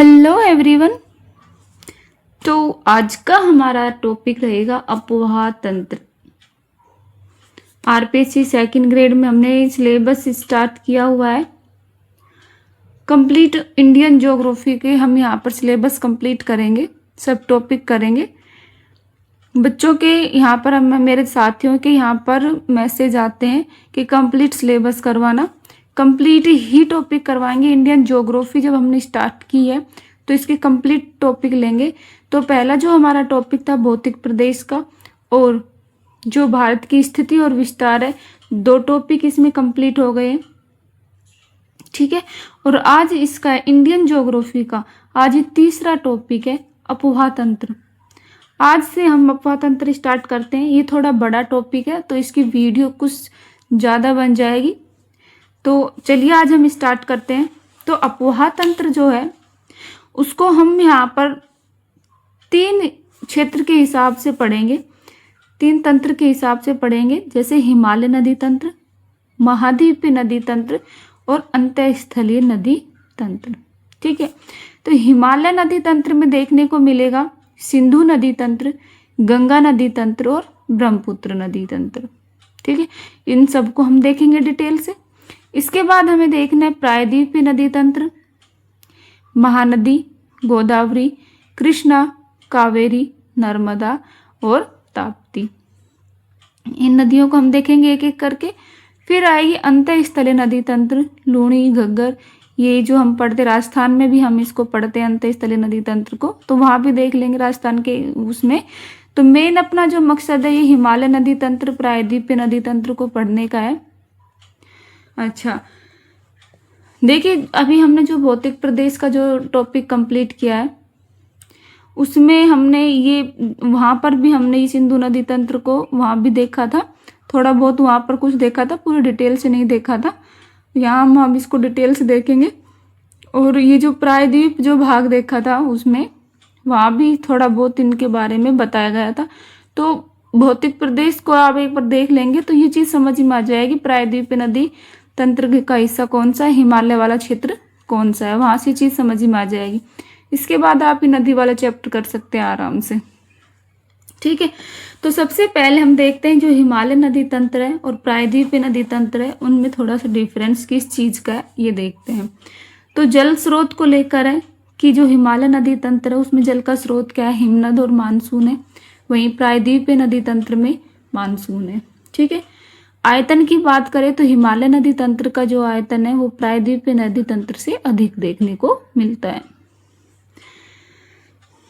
Hello everyone. तो आज का हमारा टॉपिक रहेगा अपोहा तंत्र। आरपीएससी सेकंड ग्रेड में हमने सिलेबस स्टार्ट किया हुआ है। कंप्लीट इंडियन ज्योग्राफी के हम यहाँ पर सिलेबस कंप्लीट करेंगे, सब टॉपिक करेंगे। बच्चों के यहाँ पर मेरे साथियों के यहाँ पर मैसेज आते हैं कि कंप्लीट सिलेबस करवाना, कंप्लीट ही टॉपिक करवाएंगे। इंडियन ज्योग्राफी जब हमने स्टार्ट की है तो इसके कंप्लीट टॉपिक लेंगे। तो पहला जो हमारा टॉपिक था भौतिक प्रदेश का और जो भारत की स्थिति और विस्तार है, दो टॉपिक इसमें कंप्लीट हो गए, ठीक है। और आज इसका इंडियन ज्योग्राफी का आज ये तीसरा टॉपिक है अपोहा तंत्र। आज से हम अपोहा तंत्र स्टार्ट करते हैं। ये थोड़ा बड़ा टॉपिक है तो इसकी वीडियो कुछ ज़्यादा बन जाएगी। तो चलिए आज हम स्टार्ट करते हैं। तो अपोहा तंत्र जो है उसको हम यहाँ पर तीन क्षेत्र के हिसाब से पढ़ेंगे, तीन तंत्र के हिसाब से पढ़ेंगे, जैसे हिमालय नदी तंत्र, महाद्वीपीय नदी तंत्र और अंतःस्थलीय नदी तंत्र, ठीक है। तो हिमालय नदी तंत्र में देखने को मिलेगा सिंधु नदी तंत्र, गंगा नदी तंत्र और ब्रह्मपुत्र नदी तंत्र, ठीक है। इन सबको हम देखेंगे डिटेल से। इसके बाद हमें देखना है प्रायद्वीपीय नदी तंत्र, महानदी, गोदावरी, कृष्णा, कावेरी, नर्मदा और ताप्ती। इन नदियों को हम देखेंगे एक एक करके। फिर आएगी अंतःस्थलीय नदी तंत्र, लूणी, घग्गर, ये जो हम पढ़ते राजस्थान में भी हम इसको पढ़ते हैं अंतःस्थलीय नदी तंत्र को, तो वहाँ भी देख लेंगे राजस्थान के उसमें। तो मेन अपना जो मकसद है ये हिमालय नदी तंत्र, प्रायद्वीपीय नदी तंत्र को पढ़ने का है। अच्छा, देखिए अभी हमने जो भौतिक प्रदेश का जो टॉपिक कंप्लीट किया है उसमें हमने ये वहाँ पर भी हमने ये सिंधु नदी तंत्र को वहाँ भी देखा था, थोड़ा बहुत वहाँ पर कुछ देखा था, पूरी डिटेल से नहीं देखा था। यहाँ हम इसको डिटेल से देखेंगे। और ये जो प्रायद्वीप जो भाग देखा था उसमें वहाँ भी थोड़ा बहुत इनके बारे में बताया गया था। तो भौतिक प्रदेश को आप एक बार देख लेंगे तो ये चीज़ समझ में आ जाएगी प्रायद्वीपीय नदी तंत्र का हिस्सा कौन सा है, हिमालय वाला क्षेत्र कौन सा है, वहाँ से चीज़ समझ में आ जाएगी। इसके बाद आप ये नदी वाला चैप्टर कर सकते हैं आराम से, ठीक है। तो सबसे पहले हम देखते हैं जो हिमालय नदी तंत्र है और प्रायद्वीपीय नदी तंत्र है उनमें थोड़ा सा डिफरेंस किस चीज़ का है ये देखते हैं। तो जल स्रोत को लेकर है कि जो हिमालय नदी तंत्र है उसमें जल का स्रोत क्या है, हिमनद और मानसून है। वहीं प्रायद्वीपीय नदी तंत्र में मानसून है, ठीक है। आयतन की बात करें तो हिमालय नदी तंत्र का जो आयतन है वो प्रायद्वीपीय नदी तंत्र से अधिक देखने को मिलता है।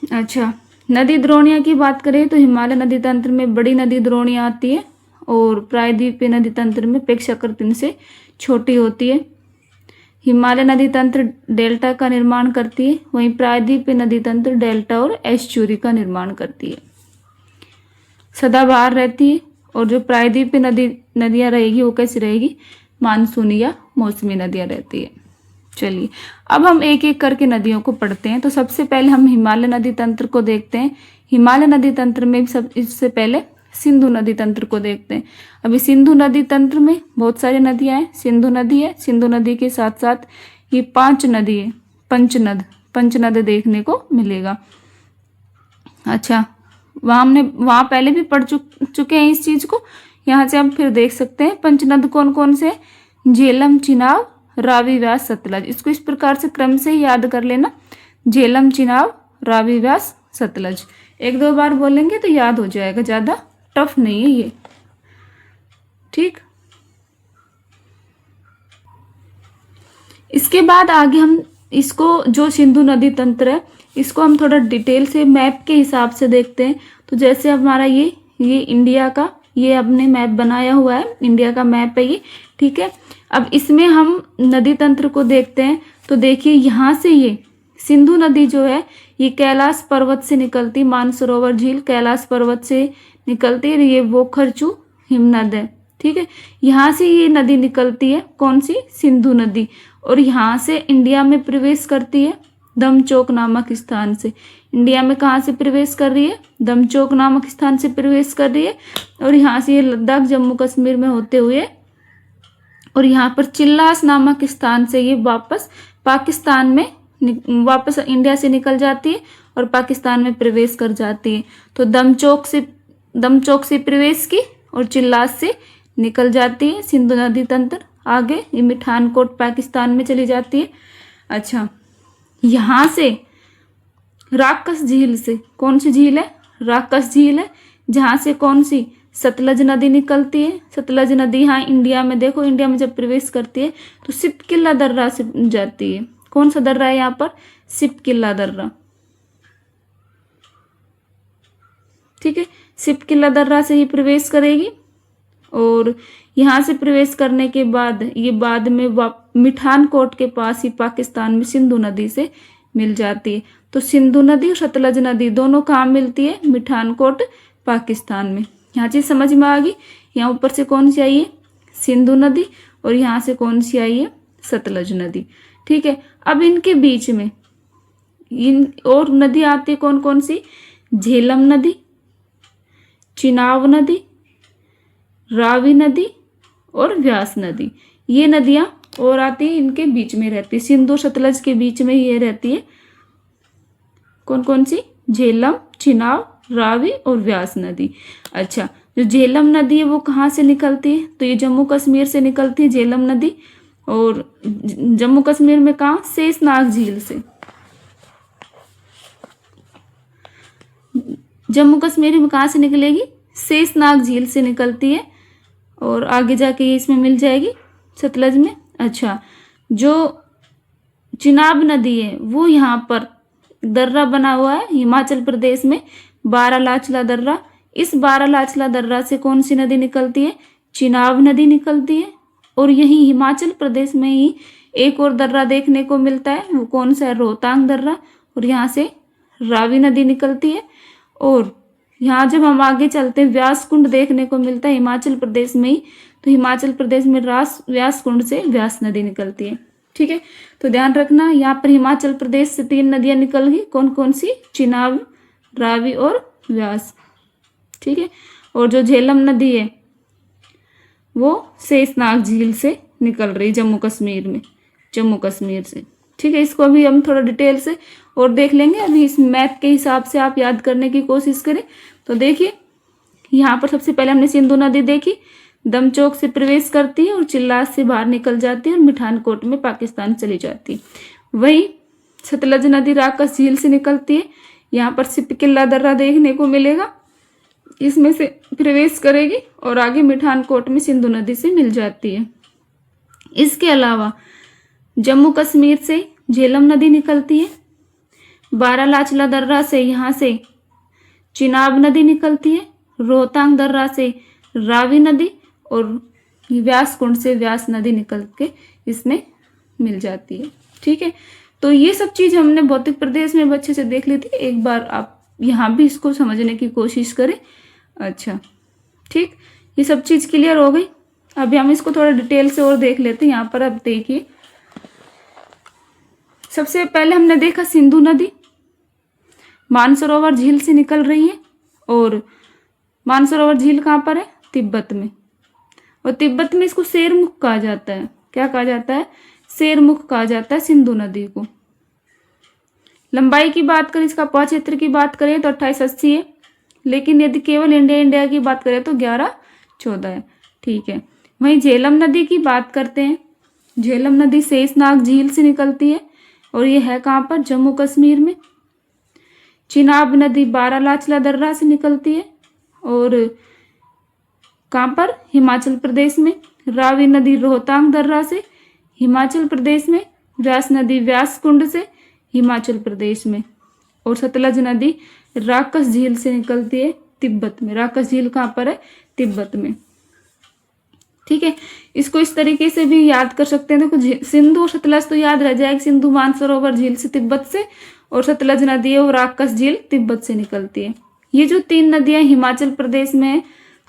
अच्छा, नदी द्रोणियाँ की बात करें तो हिमालय नदी तंत्र में बड़ी नदी द्रोणियाँ आती है और प्रायद्वीपीय नदी तंत्र में अपेक्षाकृत इनसे छोटी होती है। हिमालय नदी तंत्र डेल्टा का निर्माण करती है, वहीं प्रायद्वीपीय नदी तंत्र डेल्टा और एस्चुरी का निर्माण करती है, सदाबहार रहती है। और जो प्रायद्वीपीय नदियाँ रहेगी वो कैसी रहेगी, मानसूनी या मौसमी नदियाँ रहती है। चलिए अब हम एक एक करके नदियों को पढ़ते हैं। तो सबसे पहले हम हिमालय नदी तंत्र को देखते हैं। हिमालय नदी तंत्र में सब इससे पहले सिंधु नदी तंत्र को देखते हैं। अभी सिंधु नदी तंत्र में बहुत सारी नदियां हैं। सिंधु नदी है, सिंधु नदी के साथ साथ ये 5 नदी है, पंचनद देखने को मिलेगा। अच्छा, वहाँ पहले भी पढ़ चुके हैं इस चीज को, यहाँ से हम फिर देख सकते हैं। पंचनद कौन कौन से, झेलम, चिनाब, रावी, व्यास, सतलज। इसको इस प्रकार से क्रम से ही याद कर लेना, झेलम, चिनाब, रावी, व्यास, सतलज। एक दो बार बोलेंगे तो याद हो जाएगा, ज्यादा टफ नहीं है ये, ठीक। इसके बाद आगे हम इसको जो सिंधु नदी तंत्र है इसको हम थोड़ा डिटेल से मैप के हिसाब से देखते हैं। तो जैसे हमारा ये इंडिया का ये अपने मैप बनाया हुआ है, इंडिया का मैप है ये, ठीक है। अब इसमें हम नदी तंत्र को देखते हैं। तो देखिए यहाँ से ये सिंधु नदी जो है ये कैलाश पर्वत से निकलती, मानसरोवर झील कैलाश पर्वत से निकलती है, ये वोखरचू हिमनद है, ठीक है। यहाँ से ये नदी निकलती है, कौन सी, सिंधु नदी, और यहाँ से इंडिया में प्रवेश करती है दमचौक नामक स्थान से। इंडिया में कहाँ से प्रवेश कर रही है, दमचौक नामक स्थान से प्रवेश कर रही है। और यहाँ से ये लद्दाख जम्मू कश्मीर में होते हुए और यहाँ पर चिल्लास नामक स्थान से ये वापस पाकिस्तान में वापस इंडिया से निकल जाती है और पाकिस्तान में प्रवेश कर जाती है। तो दमचौक से प्रवेश की और चिल्लास से निकल जाती है सिंधु नदी तंत्र। आगे ये मिठानकोट पाकिस्तान में चली जाती है। अच्छा, यहाँ से राकस झील से, कौन सी झील है? राकस झील है, जहाँ से कौन सी? सतलज नदी निकलती है। सतलज नदी यहाँ इंडिया में, देखो इंडिया में जब प्रवेश करती है तो सिपकिल्ला दर्रा से जाती है। कौन सा दर्रा है यहाँ पर? सिपकिल्ला दर्रा। ठीक है, सिपकिल्ला दर्रा से ही प्रवेश करेगी और यहाँ से प्रवेश करने के बाद ये बाद में मिठानकोट के पास ही पाकिस्तान में सिंधु नदी से मिल जाती है। तो सिंधु नदी और सतलज नदी दोनों कहाँ मिलती है? मिठानकोट पाकिस्तान में। यहाँ चीज समझ में आ गई। यहाँ ऊपर से कौन सी आई है? सिंधु नदी, और यहाँ से कौन सी आई है? सतलज नदी। ठीक है, अब इनके बीच में इन और नदी आती है, कौन कौन सी? झेलम नदी, चिनाब नदी, रावी नदी और व्यास नदी। ये नदियां और आती है, इनके बीच में रहती है, सिंधु सतलज के बीच में ये रहती है। कौन कौन सी? झेलम, चिनाब, रावी और व्यास नदी। अच्छा, जो झेलम नदी है वो कहाँ से निकलती है? तो ये जम्मू कश्मीर से निकलती है झेलम नदी। और जम्मू कश्मीर में कहाँ? शेषनाग झील से। जम्मू कश्मीर में कहाँ से निकलेगी? शेषनाग झील से निकलती है और आगे जाके ये इसमें मिल जाएगी सतलज में। अच्छा, जो चिनाब नदी है वो यहाँ पर दर्रा बना हुआ है हिमाचल प्रदेश में, बारालाचला दर्रा। इस बारालाचला दर्रा से कौन सी नदी निकलती है? चिनाब नदी निकलती है। और यही हिमाचल प्रदेश में ही एक और दर्रा देखने को मिलता है, वो कौन सा है? रोहतांग दर्रा। और यहाँ से रावी नदी निकलती है। और यहाँ जब हम आगे चलते हैं व्यास कुंड देखने को मिलता है हिमाचल प्रदेश में ही। तो हिमाचल प्रदेश में व्यास कुंड से व्यास नदी निकलती है। ठीक है, तो ध्यान रखना यहाँ पर हिमाचल प्रदेश से 3 नदियां निकल गई। कौन कौन सी? चिनाब, रावी और व्यास। ठीक है, और जो झेलम नदी है वो शेषनाग झील से निकल रही जम्मू कश्मीर में, जम्मू कश्मीर से। ठीक है, इसको अभी हम थोड़ा डिटेल से और देख लेंगे। अभी इस मैथ के हिसाब से आप याद करने की कोशिश करें। तो देखिए, यहाँ पर सबसे पहले हमने सिंधु नदी देखी, दमचौक से प्रवेश करती है और चिल्लास से बाहर निकल जाती है और मिठानकोट में पाकिस्तान चली जाती है। वही सतलज नदी राकस झील से निकलती है, यहाँ पर सिपकिल्ला दर्रा देखने को मिलेगा, इसमें से प्रवेश करेगी और आगे मिठानकोट में सिंधु नदी से मिल जाती है। इसके अलावा जम्मू कश्मीर से झेलम नदी निकलती है, बारालाचला दर्रा से यहाँ से चिनाब नदी निकलती है, रोहतांग दर्रा से रावी नदी और व्यास कुंड से व्यास नदी निकल के इसमें मिल जाती है। ठीक है, तो ये सब चीज हमने भौतिक प्रदेश में अच्छे से देख ली थी। एक बार आप यहाँ भी इसको समझने की कोशिश करें। अच्छा, ठीक, ये सब चीज क्लियर हो गई। अभी हम इसको थोड़ा डिटेल से और देख लेते हैं। यहाँ पर अब देखिए, सबसे पहले हमने देखा सिंधु नदी मानसरोवर झील से निकल रही है। और मानसरोवर झील कहाँ पर है? तिब्बत में। और तिब्बत में इसको शेरमुख कहा जाता है। क्या कहा जाता है? शेरमुख कहा जाता है सिंधु नदी को। लंबाई की बात करें, इसका पक्षेत्र की बात करें तो 2880 है, लेकिन यदि केवल इंडिया की बात करें तो 1114 है। ठीक है, वहीं झेलम नदी की बात करते हैं। झेलम नदी शेषनाग झील से निकलती है और ये है कहाँ पर? जम्मू कश्मीर में। चिनाब नदी बारालाचला दर्रा से निकलती है और कहाँ पर? हिमाचल प्रदेश में। रावी नदी रोहतांग दर्रा से हिमाचल प्रदेश में। व्यास नदी व्यास कुंड से हिमाचल प्रदेश में। और सतलज नदी राकस झील से निकलती है तिब्बत में। राकस झील कहाँ पर है? तिब्बत में। ठीक है, इसको इस तरीके से भी याद कर सकते हैं। देखो, सिंधु और सतलज तो याद रह जाएगी। सिंधु मानसरोवर झील से तिब्बत से, और सतलज नदी है वो राकस झील तिब्बत से निकलती है। ये जो 3 नदियां हिमाचल प्रदेश में है,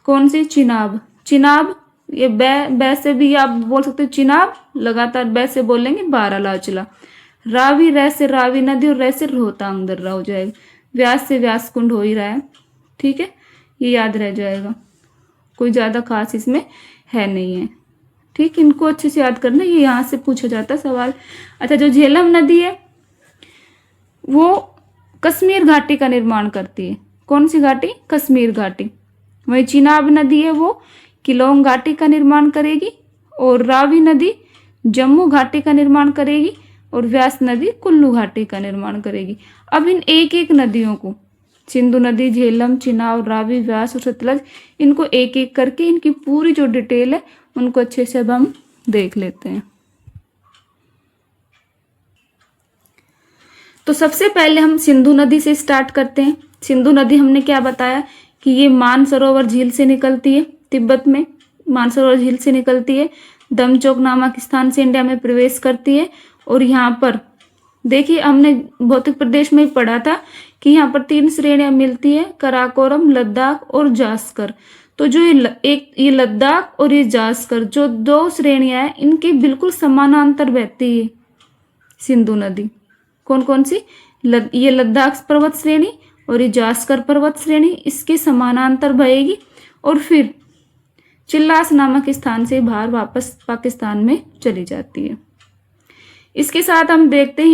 कौन सी? चिनाब। चिनाब ये बै से भी आप बोल सकते हो चिनाब, लगातार बै से बोलेंगे बारालाचला। रावी रै से रावी नदी और रै से रोहतांग दर्रा हो जाएगा। व्यास से व्यास कुंड हो ही रहा है। ठीक है, ये याद रह जाएगा, कोई ज्यादा खास इसमें है नहीं है। ठीक, इनको अच्छे से याद करना, ये यहाँ से पूछा जाता है सवाल। अच्छा, जो झेलम नदी है वो कश्मीर घाटी का निर्माण करती है। कौन सी घाटी? कश्मीर घाटी। वही चिनाब नदी है वो किलोंग घाटी का निर्माण करेगी, और रावी नदी जम्मू घाटी का निर्माण करेगी, और व्यास नदी कुल्लू घाटी का निर्माण करेगी। अब इन एक एक नदियों को, सिंधु नदी, झेलम, चिनाब, रावी, व्यास और सतलज, इनको एक एक करके इनकी पूरी जो डिटेल है उनको अच्छे से अब हम देख लेते हैं। तो सबसे पहले हम सिंधु नदी से स्टार्ट करते हैं। सिंधु नदी हमने क्या बताया कि ये मानसरोवर झील से निकलती है, तिब्बत में मानसरोवर झील से निकलती है, दमचौक नामक स्थान से इंडिया में प्रवेश करती है। और यहाँ पर देखिए, हमने भौतिक प्रदेश में पढ़ा था कि यहाँ पर 3 श्रेणियां मिलती है, कराकोरम, लद्दाख और जास्कर। तो जो ये लद्दाख और ये जास्कर जो 2 श्रेणियां हैं, इनके बिल्कुल समानांतर बहती है सिंधु नदी। कौन कौन सी? ये लद्दाख पर्वत श्रेणी और ये जास्कर पर्वत श्रेणी इसके समानांतर बहेगी, और फिर चिल्लास नामक स्थान से बाहर वापस पाकिस्तान में चली जाती है। इसके साथ हम देखते हैं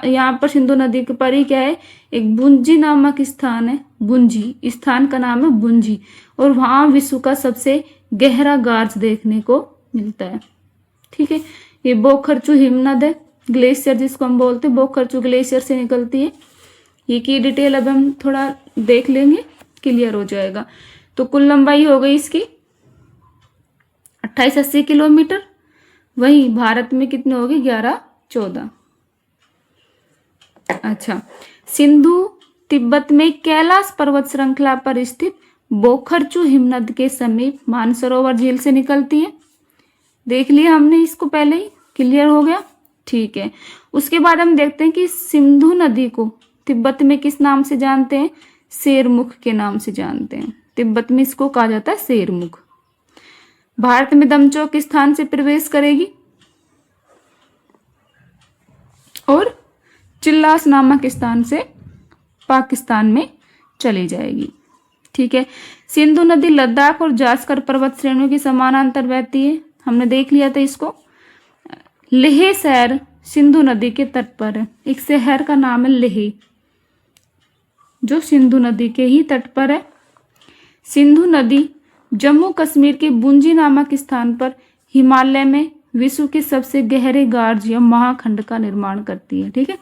यहाँ पर सिंधु नदी के पर ही क्या है, एक बुंजी नामक स्थान है। बुंजी स्थान का नाम है बुंजी, और वहां विश्व का सबसे गहरा गार्ज देखने को मिलता है। ठीक है, ये बोखरचू हिमनद है, ग्लेशियर जिसको हम बोलते हैं, बोखरचू ग्लेशियर से निकलती है। ये की डिटेल अब हम थोड़ा देख लेंगे, क्लियर हो जाएगा। तो कुल लंबाई हो गई इसकी 2880 किलोमीटर। वहीं भारत में कितने हो गए? 1114। अच्छा, सिंधु तिब्बत में कैलाश पर्वत श्रृंखला पर स्थित बोखरचू हिमनद के समीप मानसरोवर झील से निकलती है। देख लिया हमने इसको पहले ही, क्लियर हो गया। ठीक है, उसके बाद हम देखते हैं कि सिंधु नदी को तिब्बत में किस नाम से जानते हैं? शेरमुख के नाम से जानते हैं। तिब्बत में इसको कहा जाता है शेरमुख। भारत में दमचौक स्थान से प्रवेश करेगी और चिल्लास नामक स्थान से पाकिस्तान में चली जाएगी। ठीक है, सिंधु नदी लद्दाख और जास्कर पर्वत श्रेणियों की समानांतर बहती है, हमने देख लिया था इसको। लेह शहर सिंधु नदी के तट पर है। एक शहर का नाम है लेह, जो सिंधु नदी के ही तट पर है। सिंधु नदी जम्मू कश्मीर के बुंजी नामक स्थान पर हिमालय में विश्व के सबसे गहरे गार्ज या महाखंड का निर्माण करती है। ठीक है,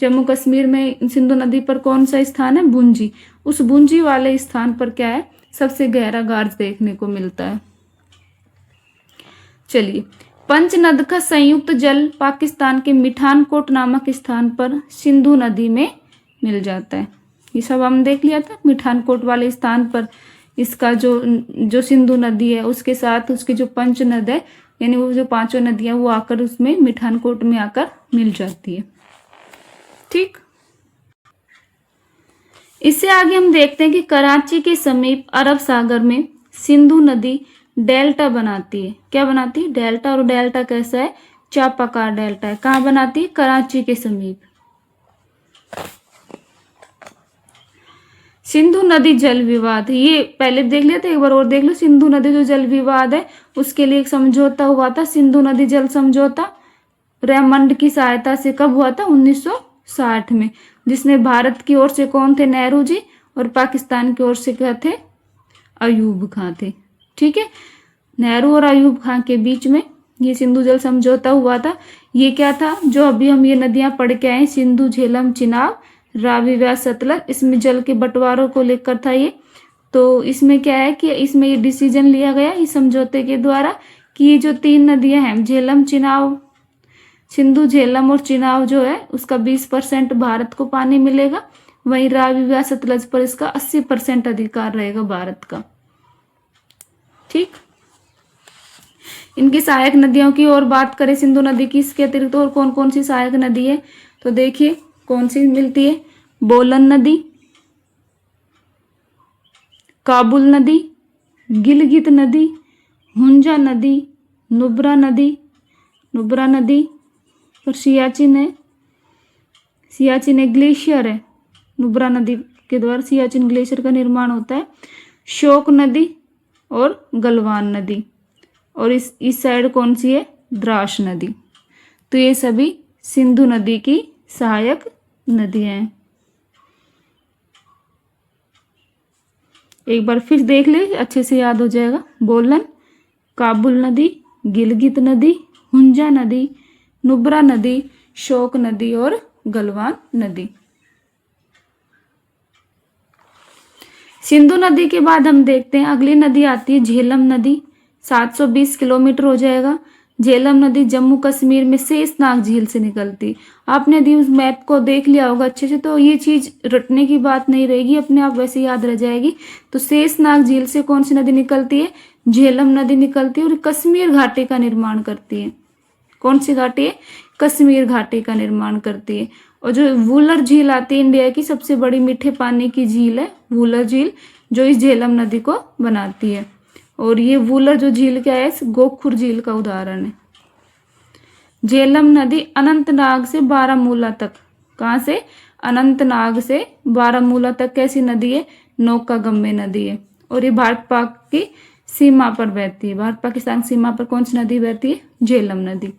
जम्मू कश्मीर में सिंधु नदी पर कौन सा स्थान है? बुंजी। उस बुंजी वाले स्थान पर क्या है? सबसे गहरा गार्ज देखने को मिलता है। चलिए, पंचनद का संयुक्त जल पाकिस्तान के मिठानकोट नामक स्थान पर सिंधु नदी में मिल जाता है। ये सब हम देख लिया था। मिठानकोट वाले स्थान पर इसका जो सिंधु नदी है उसके साथ उसकी जो पंचनद है, यानी वो जो 5 नदियां, वो आकर उसमें मिठानकोट में आकर मिल जाती है। ठीक, इससे आगे हम देखते हैं कि कराची के समीप अरब सागर में सिंधु नदी डेल्टा बनाती है। क्या बनाती है? डेल्टा। और डेल्टा कैसा है? चापाकार डेल्टा है। कहाँ बनाती है? कराची के समीप। सिंधु नदी जल विवाद, ये पहले देख लिया था, एक बार और देख लो। सिंधु नदी जो जल विवाद है उसके लिए एक समझौता हुआ था, सिंधु नदी जल समझौता, रेमंड की सहायता से। कब हुआ था? 1960 में। जिसमें भारत की ओर से कौन थे? नेहरू जी। और पाकिस्तान की ओर से क्या थे? अयूब खां थे। ठीक है, नेहरू और अयूब खां के बीच में ये सिंधु जल समझौता हुआ था। ये क्या था? जो अभी हम ये नदियां पढ़ के आए, सिंधु, झेलम, चिनाब, रावी, व्यास, सतलज, इसमें जल के बंटवारों को लेकर था ये। तो इसमें क्या है कि इसमें ये डिसीजन लिया गया इस समझौते के द्वारा कि ये जो 3 नदियां हैं, झेलम, चिनाब, सिंधु, झेलम और चिनाब जो है उसका 20% भारत को पानी मिलेगा। वहीं रावी, व्यास, सतलज पर इसका 80% अधिकार रहेगा भारत का। ठीक, इनकी सहायक नदियों की और बात करें सिंधु नदी की, इसके अतिरिक्त और कौन कौन सी सहायक नदी है? तो देखिए कौन सी मिलती है? बोलन नदी, काबुल नदी, गिलगित नदी, हुंजा नदी, नुब्रा नदी, और सियाचिन है। सियाचिन एक ग्लेशियर है, नुब्रा नदी के द्वारा सियाचिन ग्लेशियर का निर्माण होता है। शोक नदी और गलवान नदी, और इस साइड कौन सी है? द्रास नदी। तो ये सभी सिंधु नदी की सहायक नदियां हैं। एक बार फिर देख ले, अच्छे से याद हो जाएगा। बोलन, काबुल नदी, गिलगित नदी, हुंजा नदी, नुब्रा नदी, शोक नदी और गलवान नदी। सिंधु नदी के बाद हम देखते हैं अगली नदी आती है झेलम नदी। 720 किलोमीटर हो जाएगा। झेलम नदी जम्मू कश्मीर में शेषनाग झील से निकलती। आपने यदि उस मैप को देख लिया होगा अच्छे से तो ये चीज रटने की बात नहीं रहेगी, अपने आप वैसे याद रह जाएगी। तो शेषनाग झील से कौन सी नदी निकलती है? झेलम नदी निकलती है और कश्मीर घाटी का निर्माण करती है। कौन सी घाटी है? कश्मीर घाटी का निर्माण करती है। और जो वूलर झील आती है, इंडिया की सबसे बड़ी मीठे पानी की झील है वूलर झील, जो इस झेलम नदी को बनाती है। और ये वूलर जो झील क्या है? गोखुर झील का उदाहरण है। झेलम नदी अनंतनाग से बारामूला तक, कहाँ से? अनंतनाग से बारामूला तक कैसी नदी है? नौकागम्य नदी है। और ये भारत पाक की सीमा पर बहती है। भारत पाकिस्तान सीमा पर कौन सी नदी बहती है? झेलम नदी।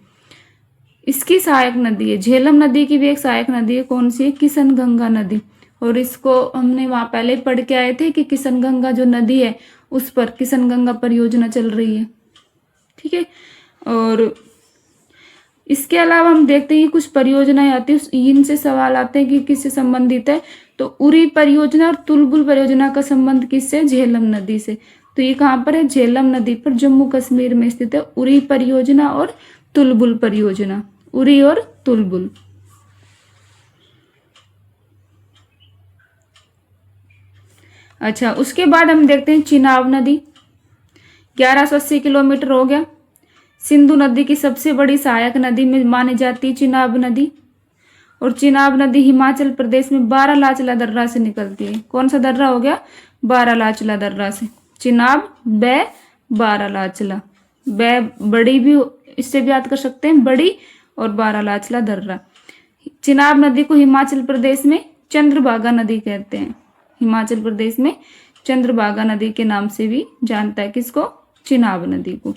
इसकी सहायक नदी है, झेलम नदी की भी एक सहायक नदी है। कौन सी है? किशनगंगा नदी। और इसको हमने वहां पहले पढ़ के आए थे कि किशनगंगा जो नदी है उस पर किशनगंगा परियोजना चल रही है। ठीक है। और इसके अलावा हम देखते हैं कि कुछ परियोजनाएं आती है, इनसे सवाल आते हैं कि किससे संबंधित है। तो उरी परियोजना और तुलबुल परियोजना का संबंध किससे? झेलम नदी से। तो ये कहाँ पर है? झेलम नदी पर जम्मू कश्मीर में स्थित है उरी परियोजना और तुलबुल परियोजना। उरी और तुलबुल। अच्छा, उसके बाद हम देखते हैं चिनाब नदी। 1180 किलोमीटर हो गया। सिंधु नदी की सबसे बड़ी सहायक नदी में मानी जाती है चिनाब नदी। और चिनाब नदी हिमाचल प्रदेश में बारालाचला दर्रा से निकलती है। कौन सा दर्रा हो गया? बारालाचला दर्रा से। चिनाब, बै, बारालाचला। बै बड़ी भी, इससे भी याद कर सकते हैं, बड़ी, और बारालाचला दर्रा। चिनाब नदी को हिमाचल प्रदेश में चंद्रभागा नदी कहते हैं। हिमाचल प्रदेश में चंद्रभागा नदी के नाम से भी जानता है किसको? चिनाब नदी को।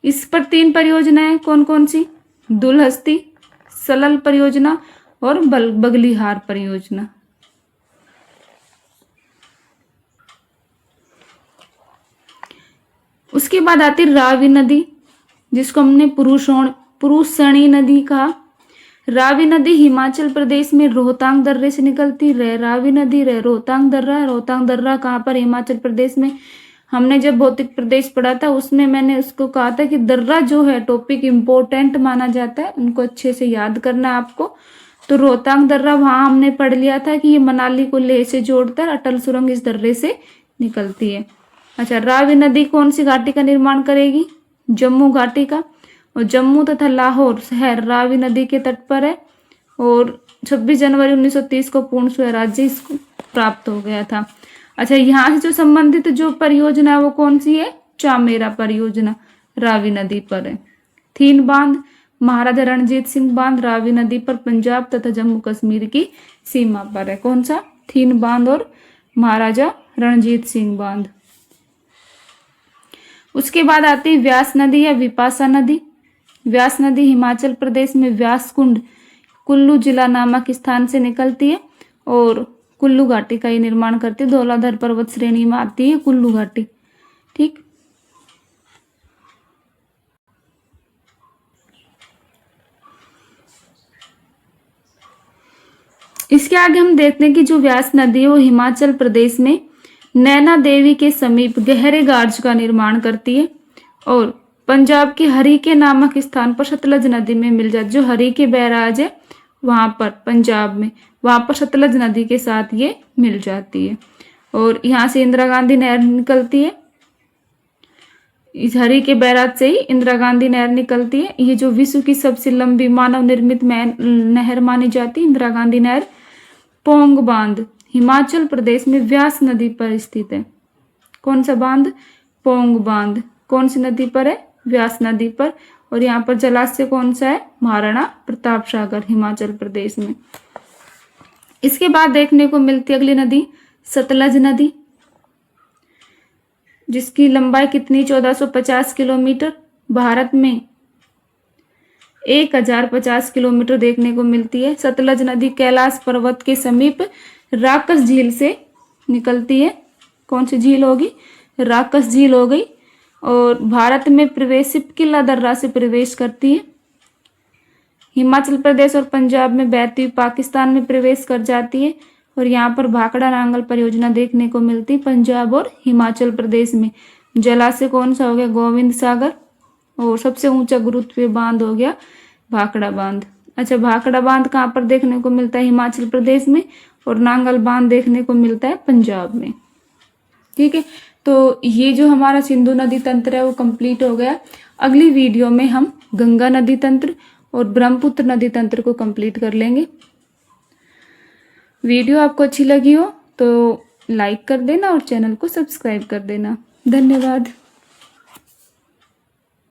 इस पर 3 परियोजनाएं कौन कौन सी? दुलहस्ती, सलल परियोजना और बगलीहार परियोजना। उसके बाद आती रावी नदी, जिसको हमने पुरुषणी नदी कहा। रावी नदी हिमाचल प्रदेश में रोहतांग दर्रे से निकलती। रावी नदी, रोहतांग दर्रा। रोहतांग दर्रा कहाँ पर? हिमाचल प्रदेश में। हमने जब भौतिक प्रदेश पढ़ा था उसमें मैंने उसको कहा था कि दर्रा जो है टॉपिक इम्पोर्टेंट माना जाता है, उनको अच्छे से याद करना है आपको। तो रोहतांग दर्रा वहां हमने पढ़ लिया था कि ये मनाली को लेह से जोड़कर अटल सुरंग इस दर्रे से निकलती है। अच्छा, रावी नदी कौन सी घाटी का निर्माण करेगी? जम्मू घाटी का। और जम्मू तथा लाहौर शहर रावी नदी के तट पर है। और 26 जनवरी 1930 को पूर्ण स्वराज्य इसको प्राप्त हो गया था। अच्छा, यहाँ से जो संबंधित जो परियोजना है वो कौन सी है? चामेरा परियोजना रावी नदी पर है। 3 बांध, महाराजा रणजीत सिंह बांध रावी नदी पर पंजाब तथा जम्मू कश्मीर की सीमा पर है। कौन सा? 3 बांध और महाराजा रणजीत सिंह बांध। उसके बाद आती है व्यास नदी या विपाशा नदी। व्यास नदी हिमाचल प्रदेश में व्यास कुंड कुल्लू जिला नामक स्थान से निकलती है और कुल्लू घाटी का ये निर्माण करती है। धौलाधर पर्वत श्रेणी में आती है कुल्लू घाटी। ठीक। इसके आगे हम देखते हैं कि जो व्यास नदी है वो हिमाचल प्रदेश में नैना देवी के समीप गहरे गार्ज का निर्माण करती है और पंजाब के हरीके नामक स्थान पर सतलज नदी में मिल जाती है। जो हरीके बैराज है वहां पर पंजाब में, वहां पर सतलज नदी के साथ ये मिल जाती है। और यहाँ से इंदिरा गांधी नहर निकलती है। इस हरीके बैराज से ही इंदिरा गांधी नहर निकलती है। ये जो विश्व की सबसे लंबी मानव निर्मित नहर मानी जाती है इंदिरा गांधी नहर। पोंग बांध हिमाचल प्रदेश में व्यास नदी पर स्थित है। कौन सा बांध? पोंग बांध। कौन सी नदी पर है? व्यास नदी पर। और यहाँ पर जलाशय कौन सा है? महाराणा प्रताप सागर हिमाचल प्रदेश में। इसके बाद देखने को मिलती अगली नदी सतलज नदी, जिसकी लंबाई कितनी? 1450 किलोमीटर। भारत में 1050 किलोमीटर देखने को मिलती है। सतलज नदी कैलाश पर्वत के समीप राकस झील से निकलती है। कौन सी झील होगी? राकस झील हो गई। और भारत में प्रवेश किला दर्रा से प्रवेश करती है। हिमाचल प्रदेश और पंजाब में बहती हुई पाकिस्तान में प्रवेश कर जाती है। और यहाँ पर भाखड़ा नांगल परियोजना देखने को मिलती है पंजाब और हिमाचल प्रदेश में। जलाशय कौन सा हो गया? गोविंद सागर। और सबसे ऊंचा गुरुत्वीय बांध हो गया भाखड़ा बांध। अच्छा, भाखड़ा बांध कहाँ पर देखने को मिलता है? हिमाचल प्रदेश में। और नांगल बांध देखने को मिलता है पंजाब में। ठीक है, तो ये जो हमारा सिंधु नदी तंत्र है वो कंप्लीट हो गया। अगली वीडियो में हम गंगा नदी तंत्र और ब्रह्मपुत्र नदी तंत्र को कंप्लीट कर लेंगे। वीडियो आपको अच्छी लगी हो तो लाइक कर देना और चैनल को सब्सक्राइब कर देना। धन्यवाद।